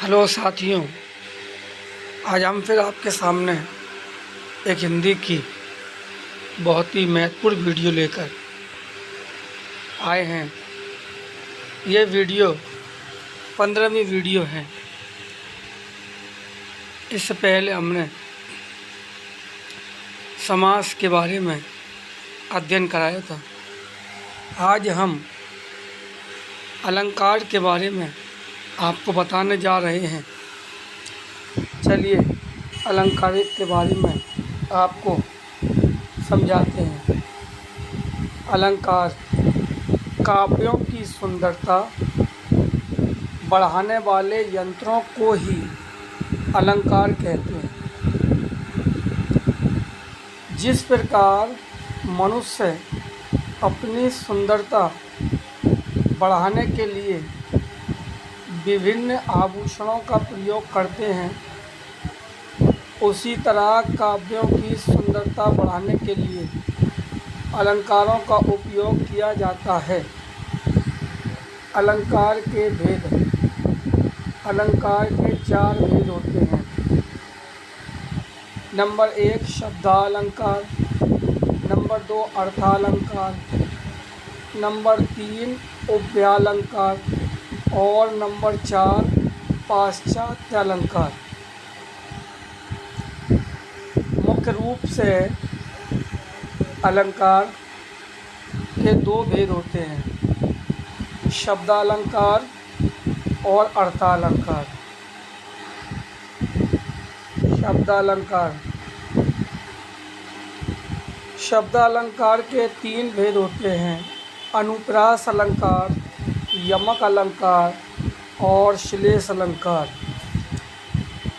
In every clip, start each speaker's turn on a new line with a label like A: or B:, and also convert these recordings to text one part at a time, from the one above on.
A: Hello साथियों, आज हम फिर आपके सामने एक हिंदी की बहुत ही महत्वपूर्ण वीडियो लेकर आए हैं। ये वीडियो 15वीं वीडियो है। इससे पहले हमने समास के बारे में अध्ययन कराया था। आज हम अलंकार के बारे में आपको बताने जा रहे हैं। चलिए अलंकारिक के बारे में आपको समझाते हैं। अलंकार काव्यों की सुंदरता बढ़ाने वाले यंत्रों को ही अलंकार कहते हैं। जिस प्रकार मनुष्य अपनी सुंदरता बढ़ाने के लिए विभिन्न आभूषणों का प्रयोग करते हैं, उसी तरह काव्यों की सुंदरता बढ़ाने के लिए अलंकारों का उपयोग किया जाता है। अलंकार के भेद। अलंकार के 4 भेद होते हैं। नंबर 1 शब्दालंकार, नंबर 2 अर्थालंकार, नंबर 3 उभयालंकार और नंबर 4 पाश्चात्य अलंकार। मुख्य रूप से अलंकार के 2 भेद होते हैं, शब्दालंकार और अर्थालंकार। शब्दालंकार। शब्दालंकार के 3 भेद होते हैं, अनुप्रास अलंकार, यमक अलंकार और श्लेष अलंकार।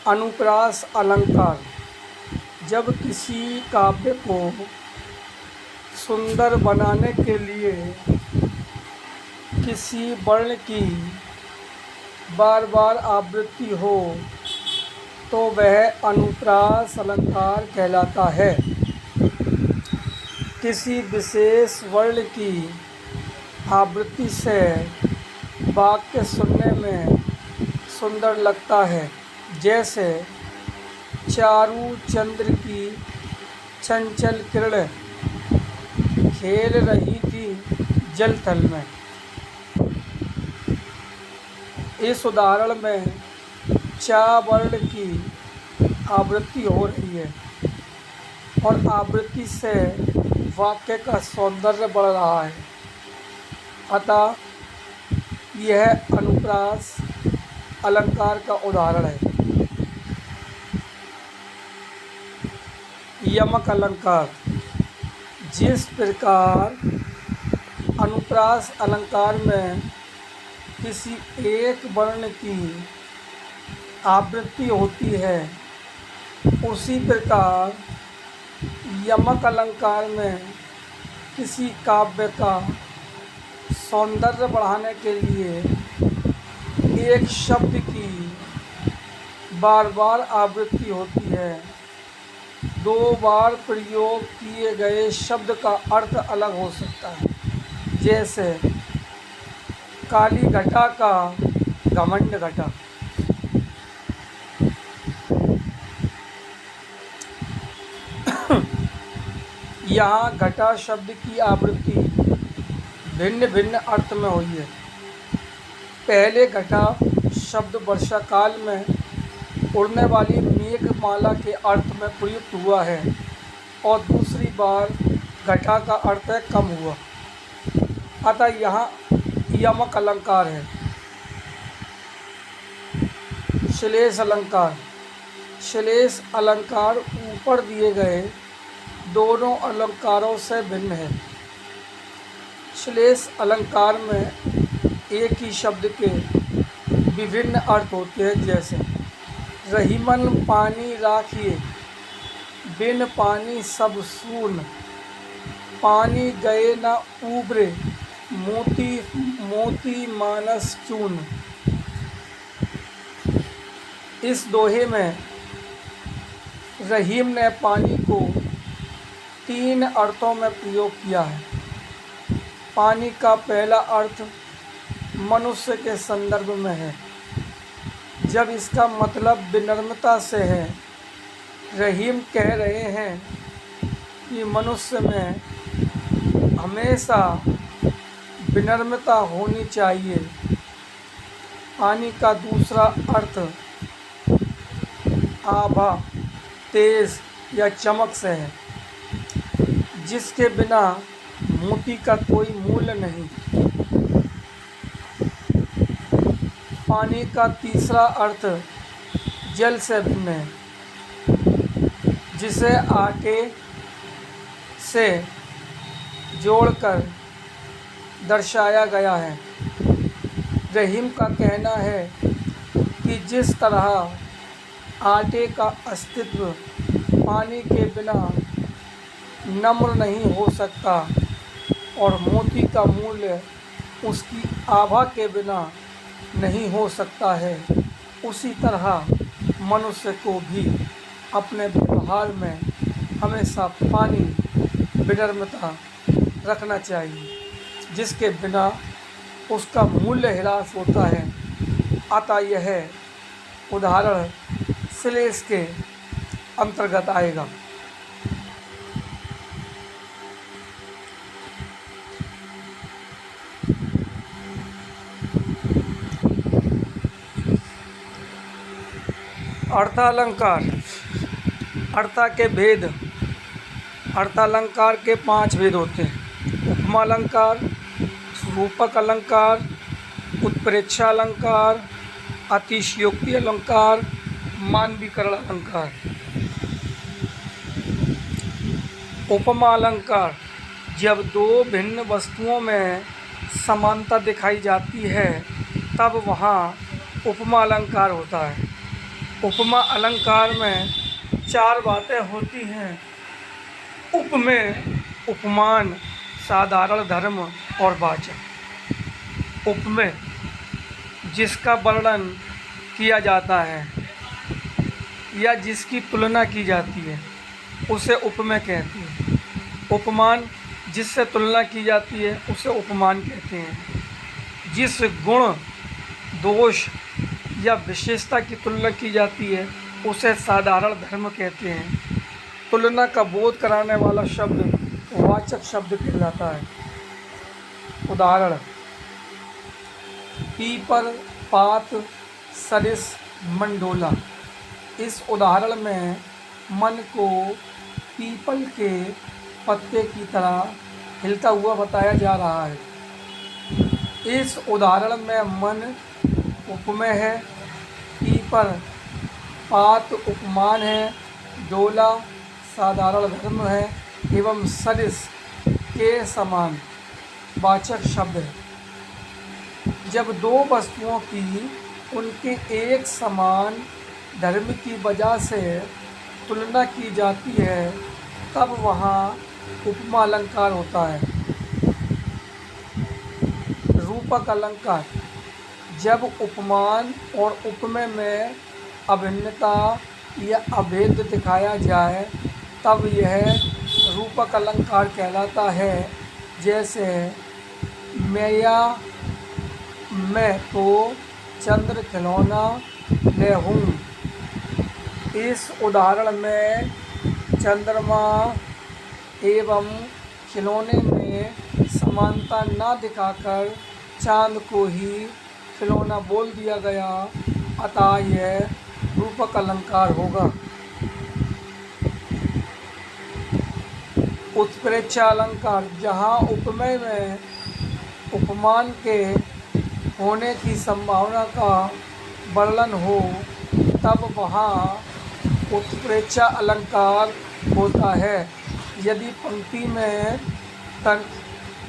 A: अनुप्रास अलंकार जब किसी काव्य को सुंदर बनाने के लिए किसी वर्ण की बार बार आवृत्ति हो तो वह अनुप्रास अलंकार कहलाता है। किसी विशेष वर्ण की आवृत्ति से वाक्य सुनने में सुंदर लगता है, जैसे चारू चंद्र की चंचल किरण खेल रही थी जल थल में। इस उदाहरण में चा वर्ण की आवृत्ति हो रही है और आवृत्ति से वाक्य का सौंदर्य बढ़ रहा है, अतः यह अनुप्रास अलंकार का उदाहरण है। यमक अलंकार। जिस प्रकार अनुप्रास अलंकार में किसी एक वर्ण की आवृत्ति होती है, उसी प्रकार यमक अलंकार में किसी काव्य का सौंदर्य बढ़ाने के लिए एक शब्द की बार बार आवृत्ति होती है। 2 बार प्रयोग किए गए शब्द का अर्थ अलग हो सकता है, जैसे काली घटा का घमंड घटा। यहाँ घटा शब्द की आवृत्ति भिन्न भिन्न अर्थ में हुई है। पहले घटा शब्द वर्षा काल में उड़ने वाली मेघमाला के अर्थ में प्रयुक्त हुआ है और दूसरी बार घटा का अर्थ कम हुआ, अतः यहाँ यमक अलंकार है। श्लेष अलंकार। श्लेष अलंकार ऊपर दिए गए दोनों अलंकारों से भिन्न है। श्लेष अलंकार में एक ही शब्द के विभिन्न अर्थ होते हैं, जैसे रहीमन पानी राखिए, बिन पानी सब सून, पानी गए न उबरे, मोती मोती मानस चून। इस दोहे में रहीम ने पानी को 3 अर्थों में प्रयोग किया है। पानी का पहला अर्थ मनुष्य के संदर्भ में है, जब इसका मतलब विनम्रता से है। रहीम कह रहे हैं कि मनुष्य में हमेशा विनम्रता होनी चाहिए। पानी का दूसरा अर्थ आभा, तेज या चमक से है, जिसके बिना मोती का कोई मूल्य नहीं। पानी का तीसरा अर्थ जल से भिन्न है, जिसे आटे से जोड़कर दर्शाया गया है। रहीम का कहना है कि जिस तरह आटे का अस्तित्व पानी के बिना नम्र नहीं हो सकता और मोती का मूल्य उसकी आभा के बिना नहीं हो सकता है, उसी तरह मनुष्य को भी अपने व्यवहार में हमेशा पानी विनम्रता रखना चाहिए, जिसके बिना उसका मूल्य ह्रास होता है। अतः यह उदाहरण श्लेष के अंतर्गत आएगा। अर्थालंकार। अर्था के भेद। अर्थालंकार के 5 भेद होते हैं। उपमालंकार, रूपक अलंकार, उत्प्रेक्षा अलंकार, अतिशयोक्ति अलंकार, मानवीकरण अलंकार। उपमा अलंकार। जब दो भिन्न वस्तुओं में समानता दिखाई जाती है तब वहाँ उपमा अलंकार होता है। उपमा अलंकार में 4 बातें होती हैं। उप में उपमान, साधारण धर्म और वाचक। उप में जिसका वर्णन किया जाता है या जिसकी तुलना की जाती है उसे उपमेय कहते हैं। उपमान जिससे तुलना की जाती है उसे उपमान कहते हैं। जिस गुण, दोष या विशेषता की तुलना की जाती है उसे साधारण धर्म कहते हैं। तुलना का बोध कराने वाला शब्द वाचक शब्द कहलाता है। उदाहरण: पीपल, पात, सरिस, मंडोला। इस उदाहरण में मन को पीपल के पत्ते की तरह हिलता हुआ बताया जा रहा है। इस उदाहरण में मन उपमेय है, पीपल पात उपमान है, डोला साधारण धर्म है एवं सरिस के समान वाचक शब्द है। जब दो वस्तुओं की उनके एक समान धर्म की वजह से तुलना की जाती है तब वहाँ उपमा अलंकार होता है। रूपक अलंकार। जब उपमान और उपमेय में अभिन्नता या अभेद दिखाया जाए तब यह रूपक अलंकार कहलाता है। जैसे मैया मैं तो चंद्र खिलौना ले हूँ। इस उदाहरण में चंद्रमा एवं खिलौने में समानता न दिखाकर चांद को ही खिलौना बोल दिया गया, अतः यह रूपक अलंकार होगा। उत्प्रेक्षा अलंकार। जहाँ उपमेय में उपमान के होने की संभावना का वर्णन हो तब वहाँ उत्प्रेक्षा अलंकार होता है। यदि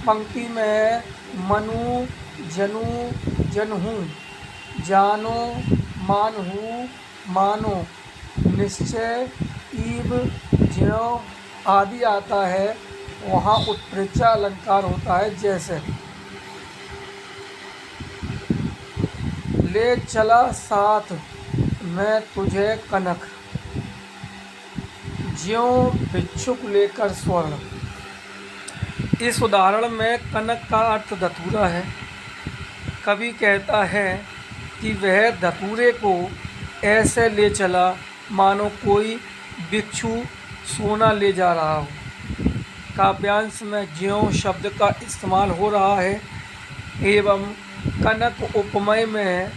A: पंक्ति में मनु, जनु, जनहु, जानो, मानहु, मानो, निश्चय, ईव, ज्यों आदि आता है, वहाँ उत्प्रेक्षा अलंकार होता है। जैसे ले चला साथ मैं तुझे कनक, ज्यों भिक्षुक लेकर स्वर्ण। इस उदाहरण में कनक का अर्थ धतूरा है। कवि कहता है कि वह धतूरे को ऐसे ले चला मानो कोई भिक्षु सोना ले जा रहा हो। काव्यांश में ज्यों शब्द का इस्तेमाल हो रहा है एवं कनक उपमेय में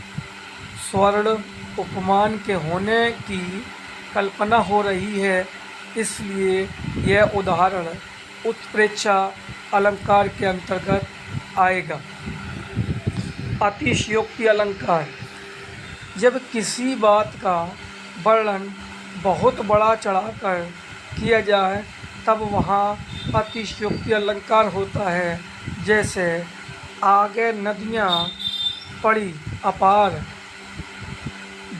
A: स्वर्ण उपमान के होने की कल्पना हो रही है, इसलिए यह उदाहरण उत्प्रेक्षा अलंकार के अंतर्गत आएगा। अतिशयोक्ति अलंकार: जब किसी बात का वर्णन बहुत बड़ा चढ़ाकर किया जाए तब वहाँ अतिशयोक्ति अलंकार होता है। जैसे आगे नदियाँ पड़ी अपार,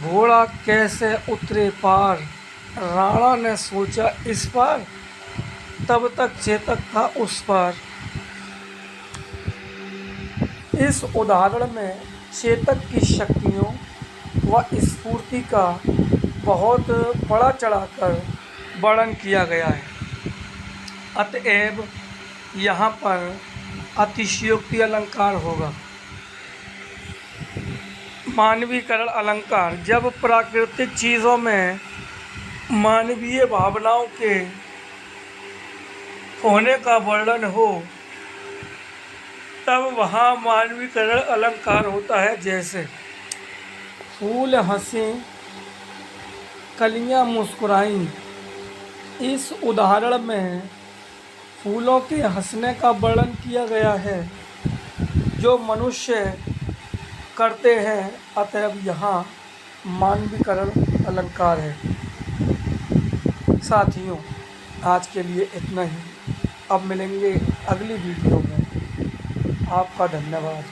A: घोड़ा कैसे उतरे पार, राणा ने सोचा इस पार, तब तक चेतक था उस पार। इस उदाहरण में चेतक की शक्तियों व स्फूर्ति का बहुत बड़ा चढ़ाकर वर्णन किया गया है। अतएव यहाँ पर अतिशयोक्ति अलंकार होगा। मानवीकरण अलंकार: जब प्राकृतिक चीज़ों में मानवीय भावनाओं के होने का वर्णन हो तब वहाँ मानवीकरण अलंकार होता है। जैसे फूल हंसे कलियाँ मुस्कुराईं, इस उदाहरण में फूलों के हंसने का वर्णन किया गया है जो मनुष्य करते हैं, अतएव यहाँ मानवीकरण अलंकार है। साथियों, आज के लिए इतना ही। अब मिलेंगे अगली वीडियो में। आपका धन्यवाद।